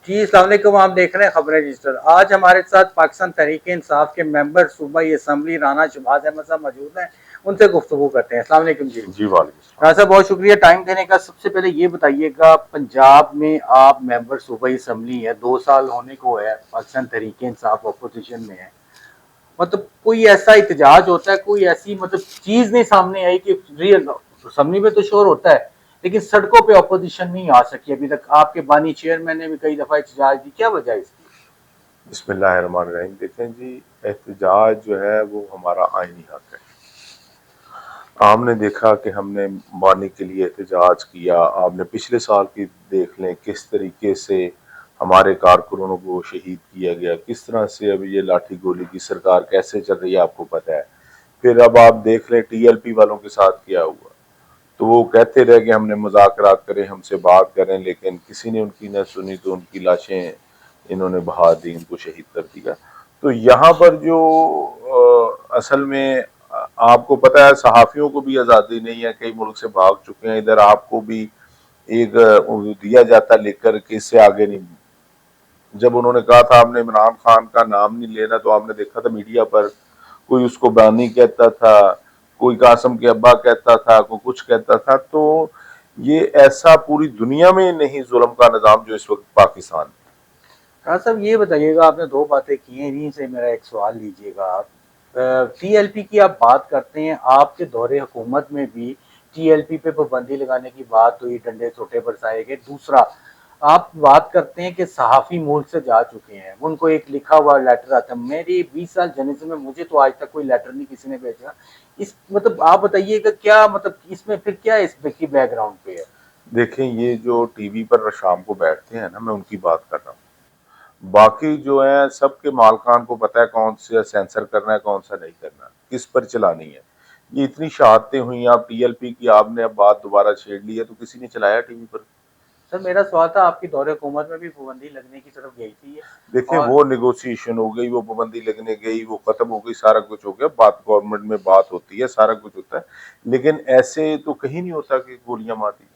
जी अस्सलाम वालेकुम। आप देख रहे हैं खबरें डिजिटल। आज हमारे साथ पाकिस्तान तहरीक इंसाफ के मेंबर सूबाई असम्बली राना शहबाज अहमद साहब मौजूद हैं। उनसे गुफ्तगू करते हैं। अस्सलाम वालेकुम जी। जी वालेकुम सलाम। राना साहब बहुत शुक्रिया टाइम देने का। सबसे पहले ये बताइएगा, पंजाब में आप मेंबर सूबाई असम्बली है, 2 साल होने को है, पाकिस्तान तहरीक इंसाफ अपोजिशन में है। मतलब कोई ऐसा एहतजाज होता है, कोई ऐसी मतलब चीज नहीं सामने आई कि रियल असम्बली में तो शोर होता है लेकिन सड़कों पे अपोजिशन नहीं आ सकी अभी तक। आपके बानी चेयरमैन ने भी कई दफा एहतजाज दी, क्या वजह है इसकी? बिस्मिल्लाहिर्रहमानिर्रहीम। देखें जी, एहतजाज जो है वो हमारा आईनी हक है। आपने देखा कि हमने मानी के लिए एहतजाज किया। आपने पिछले साल की देख लें किस तरीके से हमारे कारकुनों को शहीद किया गया, किस तरह से अभी ये लाठी गोली की सरकार कैसे चल रही है आपको पता है। फिर अब आप देख लें टीएलपी वालों के साथ क्या हुआ। तो वो कहते रहे कि हमने मुज़ाकरात करें, हमसे बात करें, लेकिन किसी ने उनकी न सुनी तो उनकी लाशें इन्होंने बहा दी, इनको शहीद कर दिया। तो यहाँ पर जो असल में आपको पता है सहाफ़ियों को भी आज़ादी नहीं है, कई मुल्क से भाग चुके हैं। इधर आपको भी एक दिया जाता लेकर के इससे आगे नहीं। जब उन्होंने कहा था आपने इमरान खान का नाम नहीं लेना, तो आपने देखा था मीडिया पर कोई उसको बानी कहता था, कोई कासम के अब्बा कहता था, कोई कुछ कहता था। तो ये ऐसा पूरी दुनिया में नहीं जुल्म का निज़ाम जो इस वक्त पाकिस्तान में। राना साहब ये बताइएगा, आपने दो बातें की हैं, इन्हीं से मेरा एक सवाल लीजिएगा आप। टीएलपी की आप बात करते हैं, आपके दौरे हुकूमत में भी टीएलपी पे पाबंदी लगाने की बात हुई, डंडे छोटे बरसाए गए। दूसरा, आप बात करते हैं कि सहाफ़ी मुल्क से जा चुके हैं, उनको एक लिखा हुआ लेटर आता है। मेरी 20 साल जर्नलिज्म में मुझे तो आज तक कोई लेटर नहीं किसी ने भेजा। इस मतलब आप बताइएगा क्या मतलब इसमें फिर क्या इस की बैकग्राउंड पे है? देखें, ये जो टीवी पर शाम को बैठते हैं ना, मैं उनकी बात कर रहा हूँ। बाकी जो है सबके मालकान को पता है कौन सा सेंसर करना है, कौन सा नहीं करना, किस पर चलानी है। ये इतनी शहादतें हुई आप टीएलपी की, आपने अब बात दोबारा छेड़ ली है, तो किसी ने चलाया टीवी पर? सर मेरा सवाल था, आपकी दौरे हुकूमत में भी पाबंदी लगने की तरफ गई थी ये। देखें, और वो नेगोशिएशन हो गई, वो पाबंदी लगने गई, वो खत्म हो गई, सारा कुछ हो गया। बात गवर्नमेंट में बात होती है, सारा कुछ होता है, लेकिन ऐसे तो कहीं नहीं होता कि गोलियां मार दी।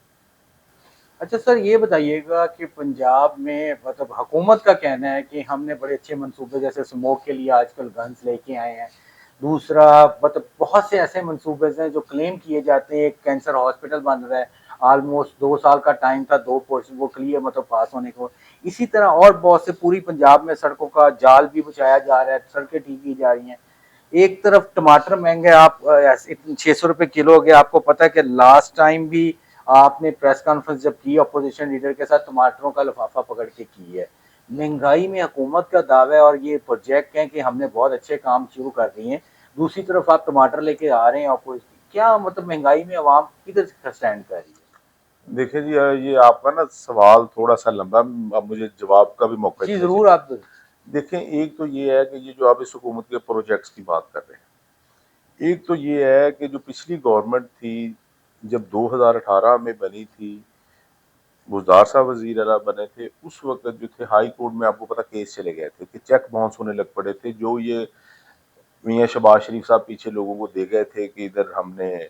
अच्छा सर ये बताइएगा कि पंजाब में मतलब हुकूमत का कहना है कि हमने बड़े अच्छे मंसूबे, जैसे स्मोक के लिए आजकल गन्स लेके आए हैं। दूसरा, मतलब बहुत से ऐसे मंसूबे हैं जो क्लेम किए जाते हैं। एक कैंसर हॉस्पिटल बन रहा है, ऑलमोस्ट 2 साल का टाइम था, 2 पोर्शन वो क्लियर मतलब पास होने को। इसी तरह और बहुत से पूरी पंजाब में सड़कों का जाल भी बिछाया जा रहा है, सड़कें ठीक की जा रही हैं। एक तरफ टमाटर महंगे, आप 600 रुपए किलो हो गया। आपको पता है कि लास्ट टाइम भी आपने प्रेस कॉन्फ्रेंस जब की अपोजिशन लीडर के साथ, टमाटरों का लिफाफा पकड़ के की है। महंगाई में हुकूमत का दावा है और ये प्रोजेक्ट है कि हमने बहुत अच्छे काम शुरू कर दिए हैं। दूसरी तरफ आप टमाटर लेके आ रहे हैं अपोजिशन, क्या मतलब महंगाई में अवाम किधर स्टैंड कर रही है? देखिए जी, ये आपका ना सवाल थोड़ा सा लंबा, अब मुझे जवाब का भी मौका जी इसमें जरूर चाहिए। आप। देखें, एक तो ये है कि ये जो आप इस हुकूमत के प्रोजेक्ट्स की बात कर रहे हैं, एक तो ये है कि जो पिछली गवर्नमेंट थी, जब 2018 में बनी थी, बुज़दार साहब वज़ीर आला बने थे, उस वक़्त जो थे हाई कोर्ट में आपको पता केस चले गए थे कि चेक बाउंस होने लग पड़े थे, जो ये मियाँ शहबाज शरीफ साहब पीछे लोगों को दे गए थे कि इधर हमने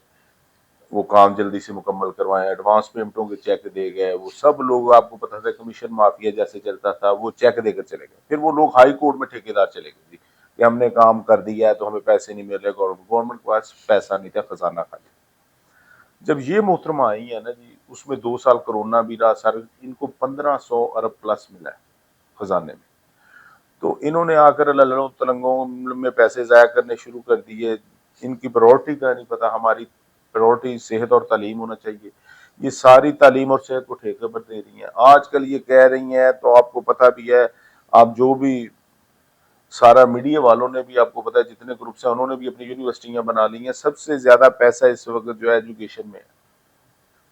वो काम जल्दी से मुकम्मल करवाएँ, एडवांस पेमेंटों के चेक दे गए। वो सब लोग आपको पता था कमीशन माफिया जैसे चलता था, वो चेक देकर चले गए। फिर वो लोग हाई कोर्ट में ठेकेदार चले गए जी कि हमने काम कर दिया है तो हमें पैसे नहीं मिल रहे, गवर्नमेंट के पास पैसा नहीं था, खजाना खाली। जब ये मोहतरमा आई है ना जी, उसमें 2 साल कोरोना भी रहा सर, इनको 1500 अरब प्लस मिला है खजाने में। तो इन्होंने आकर लल्लों तलंगों में पैसे जाया करने शुरू कर दिए। इनकी प्रायोरिटी का नहीं पता, हमारी प्रायोरिटी सेहत और तालीम होना चाहिए। ये सारी तालीम और सेहत को ठेके पर दे रही हैं। आजकल ये कह रही हैं, तो आपको पता भी है, आप जो भी सारा मीडिया वालों ने भी आपको पता है जितने ग्रुप्स हैं उन्होंने भी अपनी यूनिवर्सिटियां बना ली हैं। सबसे ज्यादा पैसा इस वक्त जो है एजुकेशन में है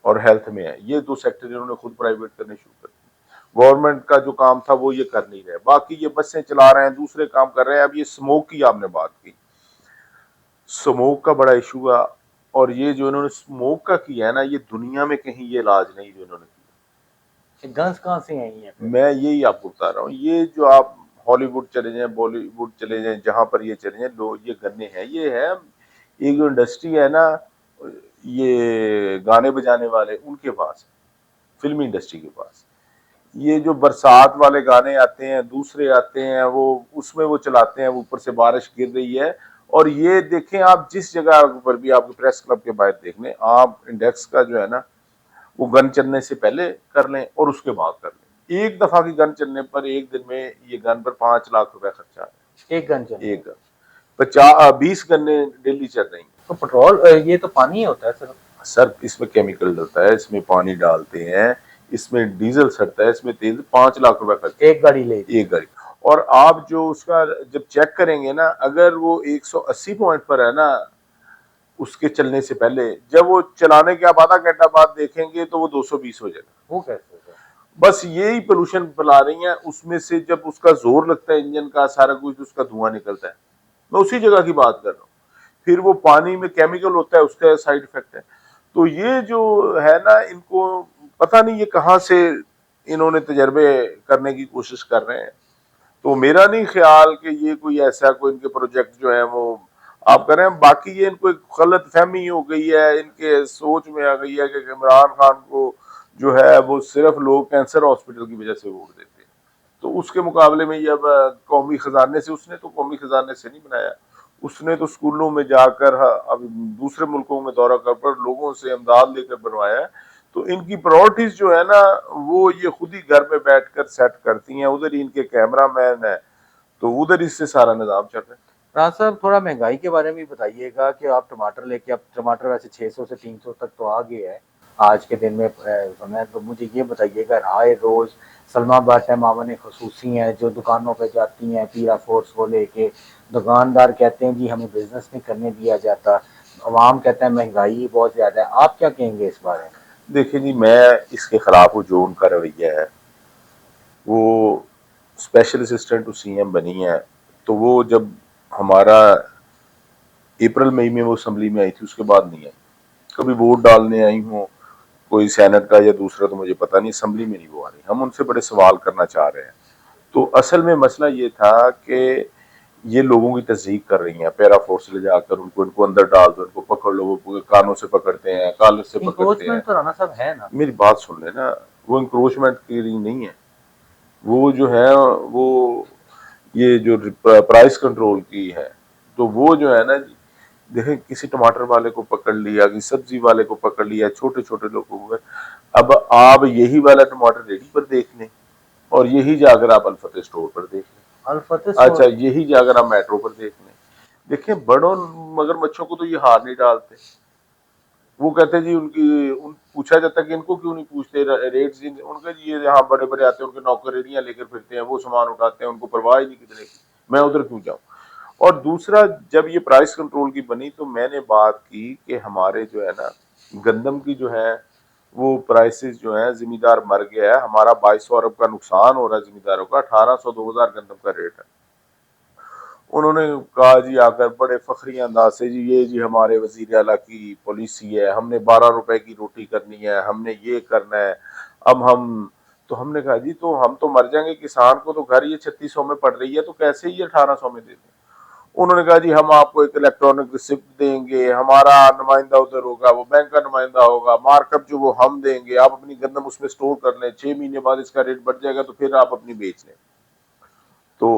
और हेल्थ में है। ये दो सेक्टर इन्होंने खुद प्राइवेट करने शुरू कर दिए। गवर्नमेंट का जो काम था वो ये कर नहीं रहे, बाकी ये बसें चला रहे हैं, दूसरे काम कर रहे हैं। अब ये स्मोक की आपने बात की, स्मोक का बड़ा इशू है। और ये जो इन्होंने स्मोक का किया है ना, ये दुनिया में कहीं ये इलाज नहीं जो इन्होंने किया। गन्स कहाँ से आई हैं फिर? मैं यही आपको बता रहा हूँ, ये जो आप हॉलीवुड चले जाएं, बॉलीवुड चले जाएं, जहां पर ये चले जाएं, लोग ये गन्ने हैं, ये है एक जो इंडस्ट्री है ना, ये गाने बजाने वाले उनके पास है, फिल्मी इंडस्ट्री के पास। ये जो बरसात वाले गाने आते हैं, दूसरे आते हैं, वो उसमें वो चलाते हैं, वो ऊपर से बारिश गिर रही है। और ये देखें आप जिस जगह पर भी आपके प्रेस क्लब के बाहर देख लें, आप इंडेक्स का जो है ना वो गन चलने से पहले कर लें और उसके बाद कर लें। एक दफा की गन चलने पर एक दिन में ये गन पर 5 लाख रुपए खर्चा है। एक गन चलने एक गन 50-20 गन्ने डेली चल रही हैं। तो पेट्रोल ये तो पानी ही होता है सर। सर इसमें केमिकल डलता है, इसमें पानी डालते हैं, इसमें डीजल सड़ता है, इसमें तेल 5 लाख रुपए खर्च एक गाड़ी ले एक गाड़ी। और आप जो उसका जब चेक करेंगे ना, अगर वो 180 पॉइंट पर है ना उसके चलने से पहले, जब वो चलाने के आप आधा घंटा बाद देखेंगे तो वो 220 हो जाएगा। वो कैसे सर? बस यही पोल्यूशन फैला रही है। उसमें से जब उसका जोर लगता है इंजन का, सारा कुछ उसका धुआं निकलता है। मैं उसी जगह की बात कर रहा हूँ। फिर वो पानी में केमिकल होता है, उसका साइड इफेक्ट है। तो ये जो है ना, इनको पता नहीं ये कहाँ से इन्होंने तजर्बे करने की कोशिश कर रहे हैं। तो मेरा नहीं ख्याल कि ये कोई ऐसा कोई इनके प्रोजेक्ट जो है वो आप कर रहे हैं। बाकी ये इनको एक गलत फहमी हो गई है, इनके सोच में आ गई है कि इमरान खान को जो है वो सिर्फ लोग कैंसर हॉस्पिटल की वजह से वोट देते हैं। तो उसके मुकाबले में ये अब कौमी खजाने से, उसने तो कौमी खजाने से नहीं बनाया, उसने तो स्कूलों में जाकर अब दूसरे मुल्कों में दौरा कर लोगों से इमदाद लेकर बनवाया है। तो इनकी प्रायोरिटीज जो है ना वो ये खुद ही घर में बैठकर सेट करती हैं। उधर ही इनके कैमरा मैन है, तो उधर इससे सारा निजाम चल रहा है। राज साहब थोड़ा महंगाई के बारे में भी बताइएगा कि आप टमाटर लेके, अब टमाटर वैसे 600 से 300 तक तो आ गया है आज के दिन में समय। तो मुझे ये बताइएगा, आए रोज सलमा बाट है, मामन खसूसी हैं जो दुकानों पे जाती हैं पीरा फोर्स को लेके। दुकानदार कहते हैं जी हमें बिजनेस नहीं करने दिया जाता, अवाम कहता है महंगाई बहुत ज्यादा है। आप क्या कहेंगे इस बारे में? देखिए जी, मैं इसके खिलाफ हूँ जो उनका रवैया है। वो स्पेशल असिस्टेंट टू सीएम बनी है, तो वो जब हमारा अप्रैल मई में वो असम्बली में आई थी, उसके बाद नहीं आई। कभी वोट डालने आई हूँ कोई सेनेट का या दूसरा, तो मुझे पता नहीं, असम्बली में नहीं वो आ रही। हम उनसे बड़े सवाल करना चाह रहे हैं। तो असल में मसला ये था कि ये लोगों की तस्दीक कर रही हैं, पैरा फोर्स ले जाकर उनको इनको अंदर डाल दो, इनको पकड़ लो। वो कानों से पकड़ते हैं, कॉलर से पकड़ते हैं। इंक्रोचमेंट तो राना साहब है ना? मेरी बात सुन लेना, वो इंक्रोचमेंट की नहीं है, वो जो है वो ये जो प्राइस कंट्रोल की है। तो वो जो है ना, देखें किसी टमाटर वाले को पकड़ लिया, किसी सब्जी वाले को पकड़ लिया, छोटे छोटे लोगों को। अब आप यही वाला टमाटर रेडी पर देख लें और यही जाकर आप अल्फते स्टोर पर देख लें। अल्फतह अच्छा, यही जाकर आप मेट्रो पर देख लें। देखें बड़ों मगरमच्छों को तो ये हार नहीं डालते। वो कहते हैं जी पूछा जाता है कि इनको क्यों नहीं पूछते रेट्स, उनके जी ये यहाँ बड़े बड़े आते हैं, उनके नौकर रेडियां लेकर फिरते हैं, वो सामान उठाते हैं, उनको परवाह ही नहीं कितने की, मैं उधर क्यों जाऊँ। और दूसरा, जब ये प्राइस कंट्रोल की बनी तो मैंने बात की कि हमारे जो है ना गंदम की जो है वो प्राइसेस जो है, जिम्मेदार मर गया है, हमारा 2200 अरब का नुकसान हो रहा है जिम्मेदारों का, 1800-2000 गंदम का रेट है। उन्होंने कहा जी आकर बड़े फखरी अंदाज से, जी ये जी हमारे वजीर आला की पॉलिसी है, हमने 12 रुपए की रोटी करनी है, हमने ये करना है। अब हम तो हमने कहा जी तो हम तो मर जाएंगे, किसान को तो घर ये 3600 में पड़ रही है, तो कैसे ये 1800 में दे दें। उन्होंने कहा जी हम आपको एक इलेक्ट्रॉनिक रिसिप्ट देंगे, हमारा नुमाइंदा उधर होगा, वो बैंक का नुमाइंदा होगा, मार्कअप जो वो हम देंगे, आप अपनी गंदम उसमें स्टोर कर लें, 6 महीने बाद इसका रेट बढ़ जाएगा तो फिर आप अपनी बेच लें। तो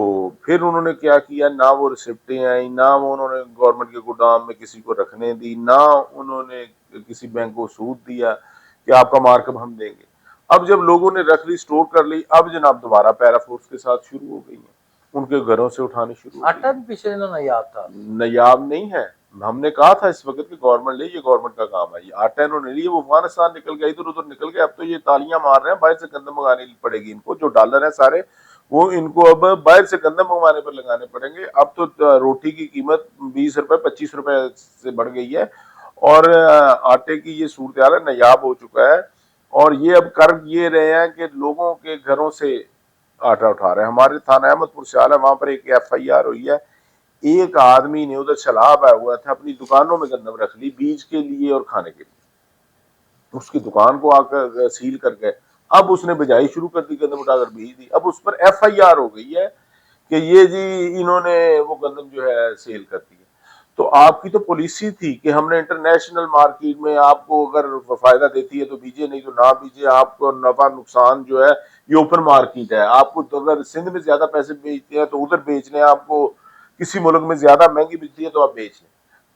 फिर उन्होंने क्या किया, ना वो रिसिप्टें आई, ना वो उन्होंने गवर्नमेंट के गोदाम में किसी को रखने दी, ना उन्होंने किसी बैंक को सूद दिया कि आपका मार्कअप हम देंगे। अब जब लोगों ने रख ली, स्टोर कर ली, अब जनाब दोबारा पैराफोर्स के साथ शुरू हो गई है, उनके घरों से उठानी शुरू हो आटा गई। भी पिछले दिनों नायाब था। नायाब नहीं है, हमने कहा था इस वक्त की गवर्नमेंट ले, ये गवर्नमेंट का काम है। ये आटा इन्होंने लिए, वो अफगानिस्तान निकल गया, इधर उधर निकल गया। अब तो ये तालियां मार रहे हैं, बाहर से गंदम मंगानी पड़ेगी इनको, जो डॉलर है सारे वो इनको अब बाहर से गंदम मंगवाने पर लगाने पड़ेंगे। अब तो रोटी की कीमत 20 रुपए 25 रुपए से बढ़ गई है और आटे की ये सूरत हाल है, नायाब हो चुका है। और ये अब कर ये रहे हैं कि लोगों के घरों से आटा उठा रहे हैं। हमारे थाना अहमदपुर स्याल है, वहां पर एक FIR हुई है। एक आदमी ने उधर सैलाब आया हुआ था, अपनी दुकानों में गंदम रख ली बीज के लिए और खाने के लिए, उसकी दुकान को आकर सील कर गए। अब उसने बिजाई शुरू कर दी, गंदम उठाकर बीज दी। अब उस पर FIR हो गई है कि ये जी इन्होंने वो गंदम जो है सेल कर दी है। तो आपकी तो पॉलिसी थी कि हमने इंटरनेशनल मार्केट में आपको अगर फायदा देती है तो बीजिए, नहीं तो ना बीजिए, आपको नफा नुकसान जो है ये ओपन मार्केट है, आपको तो अगर सिंध में ज्यादा पैसे बेचते हैं तो उधर बेच लें, आपको किसी मुल्क में ज्यादा महंगी बिकती है तो आप बेच लें।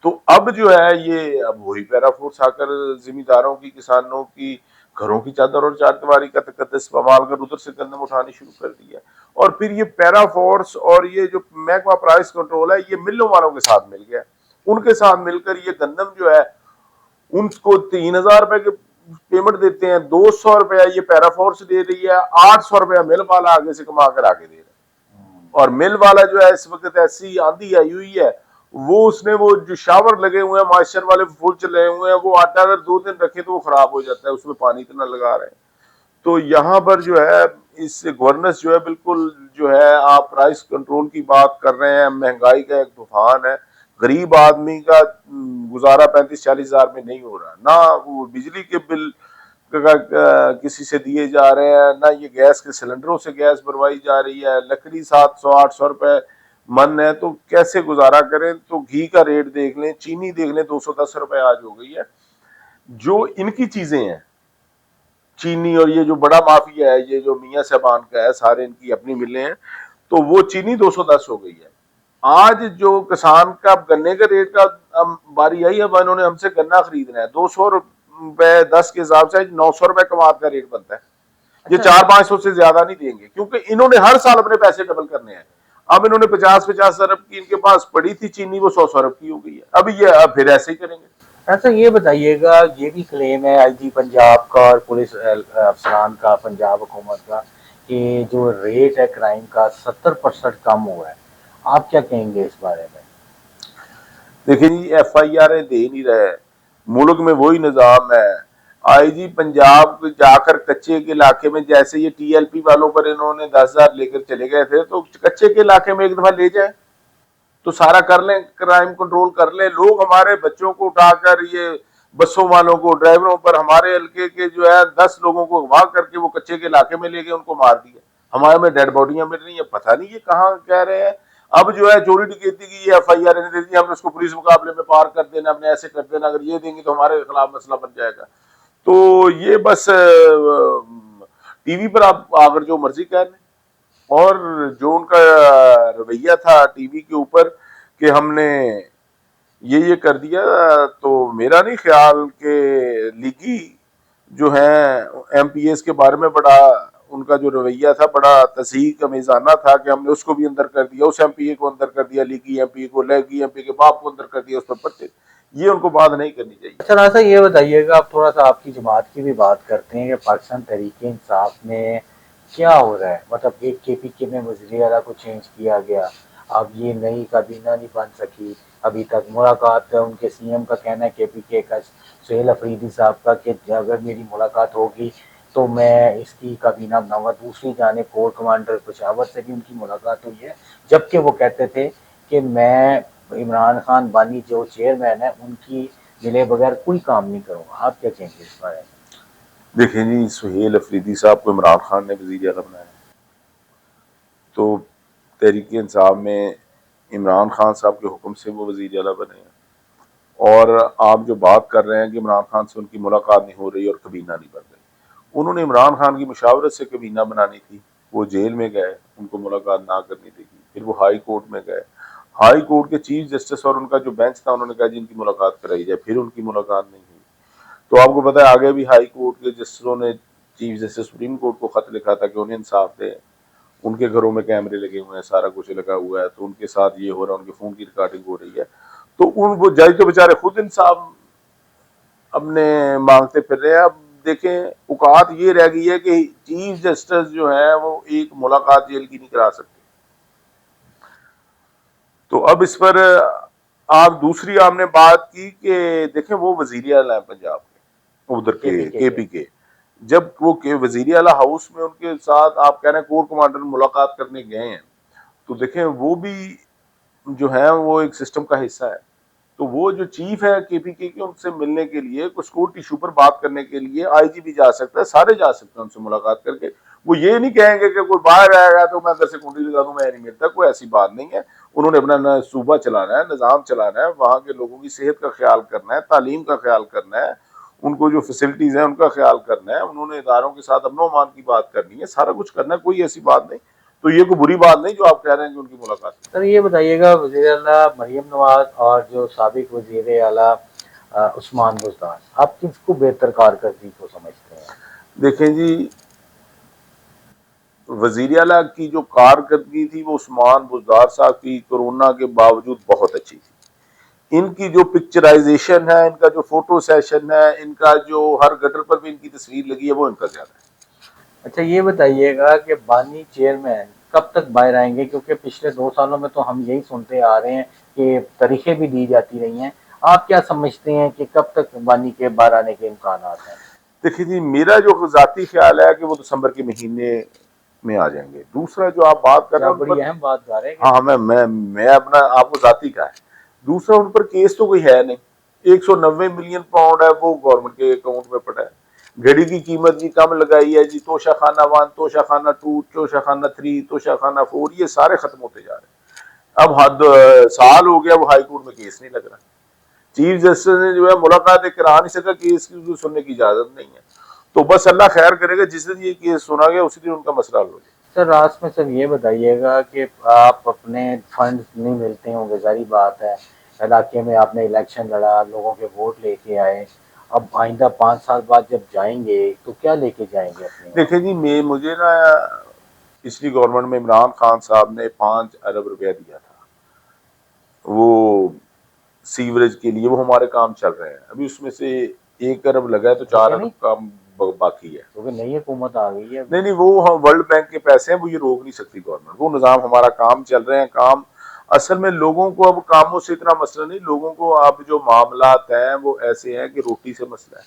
तो अब जो है ये अब वही पैराफोर्स आकर जिम्मेदारों की, किसानों की घरों की चादर और चारदीवारी का तकद्दस इस्तेमाल कर उधर से गंदम उठानी शुरू कर दिया। और फिर ये पैराफोर्स और ये जो महकमा प्राइस कंट्रोल है ये मिलों वालों के साथ मिल गया, उनके साथ मिलकर ये गंदम जो है उनको 3,000 रुपए के पेमेंट देते हैं, 200 रुपया ये पैराफोर्स दे रही है, 800 रुपया मिल वाला आगे से कमा कर आगे दे रहा है। और मिल वाला जो है इस वक्त ऐसी आंधी आई हुई है, वो उसने वो जो शावर लगे हुए हैं मॉइस्चर वाले फुल चले हुए हैं, वो आटा अगर 2 दिन रखे तो वो खराब हो जाता है, उसमें पानी इतना लगा रहे हैं। तो यहाँ पर जो है इस गवर्नेंस जो है बिल्कुल जो है, आप प्राइस कंट्रोल की बात कर रहे हैं, महंगाई का एक तूफान है, गरीब आदमी का गुजारा 35-40 हजार में नहीं हो रहा, ना वो बिजली के बिल किसी से दिए जा रहे हैं, ना ये गैस के सिलेंडरों से गैस भरवाई जा रही है, लकड़ी 700-800 रुपए मन है, तो कैसे गुजारा करें। तो घी का रेट देख लें, चीनी देख लें, 210 रुपए आज हो गई है। जो इनकी चीजें हैं चीनी, और ये जो बड़ा माफिया है ये जो मियां साहबान का है, सारे इनकी अपनी मिलें हैं, तो वो चीनी 210 हो गई है। आज जो किसान का गन्ने के रेट का बारी आई, अब इन्होंने हमसे गन्ना खरीदना है 200 रुपए 10 के हिसाब से 900 रुपए कमाद का रेट बनता है। ये अच्छा 400-500 से ज्यादा नहीं देंगे, क्योंकि इन्होंने हर साल अपने पैसे डबल करने हैं। अब इन्होंने 50-50 अरब की इनके पास पड़ी थी चीनी, वो 100 अरब की हो गई है। अब ये अब फिर ऐसे ही करेंगे। अच्छा, ये बताइएगा, ये भी क्लेम है आईजी पंजाब का और पुलिस अफसरान का, पंजाब हुकूमत का, कि जो रेट है क्राइम का 70% कम हुआ है। आप क्या कहेंगे इस बारे में? देखिए जी, FIR दे नहीं रहे, मुल्क में वही निजाम है। आईजी पंजाब जाकर कच्चे के इलाके में, जैसे ये TLP वालों पर इन्होंने 10,000 लेकर चले गए थे, तो कच्चे के इलाके में एक दफा ले जाए तो सारा कर लें, क्राइम कंट्रोल कर लें। लोग हमारे बच्चों को उठाकर ये बसों वालों को, ड्राइवरों पर, हमारे हल्के के जो है 10 लोगों को अगवा करके वो कच्चे के इलाके में ले गए, उनको मार दिया। हमारे में डेड बॉडियां मिल रही है, पता नहीं ये कहाँ कह रहे हैं। अब जो है चोरी डकैती की ये FIR नहीं देती, हमने उसको पुलिस मुकाबले में पार कर देना, हमने ऐसे कर देना, अगर ये देंगे तो हमारे खिलाफ मसला बन जाएगा। तो ये बस टीवी पर आप अगर जो मर्जी कह लें, और जो उनका रवैया था टीवी के ऊपर कि हमने ये कर दिया, तो मेरा नहीं ख्याल कि लीगी जो है MPS के बारे में बड़ा उनका जो रवैया था बड़ा तस्हीक अमेजाना था कि हमने उसको भी अंदर कर दिया, उस MPA को अंदर कर दिया, लीगी MP को, लेगी MP के बाप को अंदर कर दिया, उस पर पर्चे। ये उनको बात नहीं करनी चाहिए। अच्छा राजा, ये बताइएगा, आप थोड़ा सा आपकी जमात की भी बात करते हैं कि पाकिस्तान तहरीक इंसाफ में क्या हो रहा है। मतलब एक KPK में वज़ीर आला को चेंज किया गया, अब ये नई काबीना नहीं बन सकी अभी तक। मुलाकात उनके CM का कहना है, KPK का सुहेल अफरीदी साहब का, कि अगर मेरी मुलाकात होगी तो मैं इसकी काबीना बनाऊंगा। दूसरी जानिब कोर कमांडर पेशावर से भी उनकी मुलाकात हुई है, जबकि वो कहते थे कि मैं इमरान खान बानी जो चेयरमैन है उनकी मिले बगैर कोई काम नहीं करूंगा। आप क्या कहेंगे इस बारे में? देखिए जी, सुहेल अफरीदी साहब को इमरान खान ने वजीर आला बनाया, तो तहरीक इंसाफ में इमरान खान साहब के हुक्म से वो वजीर आला बने हैं। और आप जो बात कर रहे हैं कि इमरान खान से उनकी मुलाकात नहीं हो रही और कबीना नहीं बन रही, उन्होंने इमरान खान की मुशावरत से कबीना बनानी थी। वो जेल में गए, उनको मुलाकात ना करनी थी, फिर वो हाई कोर्ट में गए, हाई कोर्ट के चीफ जस्टिस और उनका जो बेंच था उन्होंने कहा जी इनकी मुलाकात कराई जाए, फिर उनकी मुलाकात नहीं हुई। तो आपको पता है आगे भी हाई कोर्ट के जस्टिसों ने चीफ जस्टिस सुप्रीम कोर्ट को खत लिखा था कि उन्हें इंसाफ दे, उनके घरों में कैमरे लगे हुए हैं, सारा कुछ लगा हुआ है, तो उनके साथ ये हो रहा है, उनके फोन की रिकॉर्डिंग हो रही है। तो उन वो जज तो बेचारे खुद इंसाफ अपने मांगते फिर रहे हैं। अब देखें, औकात ये रह गई है कि चीफ जस्टिस जो है वो एक मुलाकात जेल की नहीं करा सकते। तो अब इस पर आप दूसरी आपने बात की कि देखें वो वजीर आला है पंजाब के, उधर के KPK, जब वो वजीर आला हाउस में उनके साथ आप कह रहे हैं कोर कमांडर मुलाकात करने गए हैं, तो देखें वो भी जो है वो एक सिस्टम का हिस्सा है। तो वो जो चीफ है KPK के, उनसे मिलने के लिए, कुछ कोर्ट इशू पर बात करने के लिए IG भी जा सकता है, सारे जा सकते हैं उनसे मुलाकात करके। वो ये नहीं कहेंगे कि कोई बाहर आएगा तो मैं अंदर से कुंडी लगा दूं, मैं नहीं मिलता, कोई ऐसी बात नहीं है। उन्होंने अपना सूबा चलाना है, निज़ाम चलाना है, वहाँ के लोगों की सेहत का ख्याल करना है, तालीम का ख्याल करना है, उनको जो फैसिलिटीज है उनका ख्याल करना है, उन्होंने इदारों के साथ अमनो अमान की बात करनी है, सारा कुछ करना है, कोई ऐसी बात नहीं। तो ये कोई बुरी बात नहीं जो आप कह रहे हैं कि उनकी मुलाकात। सर ये बताइएगा, वज़ीर आला मरियम नवाज और जो साबिक वज़ीर आला उस्मान बुज़दार, आप किसको बेहतर कारकर्दगी को समझते हैं? देखें जी, वज़ीर आला की जो कारकर्दगी थी वो उस्मान बुज़दार साहब की कोरोना के बावजूद बहुत अच्छी थी। इनकी जो पिक्चराइजेशन है, इनका जो फोटो सेशन है, इनका जो हर गटर पर भी इनकी तस्वीर लगी है, वो इनका ज्यादा है। अच्छा ये बताइएगा कि बानी चेयरमैन कब तक बाहर आएंगे, क्योंकि पिछले 2 सालों में तो हम यही सुनते आ रहे हैं कि तारीखें भी दी जाती रही हैं। आप क्या समझते हैं कि कब तक बानी के बाहर आने के इम्कान हैं? देखिए जी, मेरा जो जाती ख्याल है कि वो दिसंबर के महीने में आ जाएंगे। दूसरा जो आप बात कर रहे क्या हैं उन बड़ी पर, अहम बात कर रहे हैं हाँ, मैं अपना आपको जाती का है। दूसरा, उन पर केस तो कोई है नहीं। 190 मिलियन पाउंड है वो गवर्नमेंट के अकाउंट में पड़ा है। घड़ी की कीमत भी कम लगाई है जी, तोशा खाना 1, तोशा खाना 2, तोशा खाना 3, तोशा खाना 4, ये सारे खत्म होते जा रहे हैं। अब हद साल हो गया वो हाई कोर्ट में केस नहीं लग रहा। चीफ जस्टिस ने जो है मुलाकात करा नहीं सका, केस की सुनने की इजाजत नहीं है। तो बस अल्लाह खैर करेगा, जिस दिन ये केस सुना गया उसी दिन उनका मसला हल हो जाए। सर लास्ट में सर ये बताइएगा कि आप अपने फंड नहीं मिलते होंगे, जारी बात है, इलाके में आपने इलेक्शन लड़ा, लोगों के वोट लेके आए, अब आइंदा 5 साल बाद जब जाएंगे तो क्या लेके जाएंगे अपने वहाँ? देखिए जी, मैं मुझे ना पिछली गवर्नमेंट में इमरान खान साहब ने 5 अरब रुपया दिया था वो सीवरेज के लिए, वो हमारे काम चल रहे हैं। अभी उसमें से 1 अरब लगा है, तो चार रुके अरब नहीं, काम बाकी है। क्योंकि नई हुकूमत आ गई है नहीं अभी। नहीं, वो हम वर्ल्ड बैंक के पैसे हैं, वो ये रोक नहीं सकती गवर्नमेंट। वो निज़ाम हमारा काम चल रहे हैं। काम असल में लोगों को अब कामों से इतना मसला नहीं, लोगों को अब जो मामलात हैं वो ऐसे हैं कि रोटी से मसला है,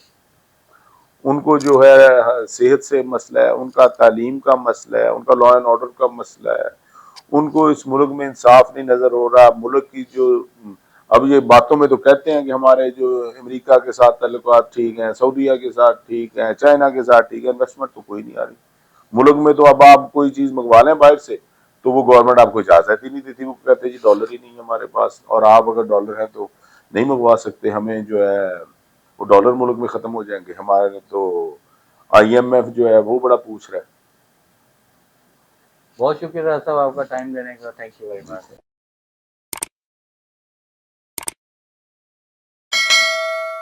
उनको जो है सेहत से मसला है, उनका तालीम का मसला है, उनका लॉ एंड ऑर्डर का मसला है, उनको इस मुल्क में इंसाफ नहीं नजर हो रहा। मुल्क की जो अब ये बातों में तो कहते हैं कि हमारे जो अमेरिका के साथ ताल्लुकात ठीक हैं, सऊदीया के साथ ठीक हैं, चाइना के साथ ठीक है, इन्वेस्टमेंट तो कोई नहीं आ रही मुल्क में। तो अब आप कोई चीज मंगवा लें बाहर से तो वो गवर्नमेंट आपको इजाजत ही नहीं देती। वो कहते हैं जी डॉलर ही नहीं है हमारे पास, और आप अगर डॉलर है तो नहीं मंगवा सकते। हमें जो है वो डॉलर मुल्क में खत्म हो जाएंगे हमारे। तो IMF जो है वो बड़ा पूछ रहा है। बहुत शुक्रिया साहब आपका टाइम देने का, थैंक यू वेरी मच।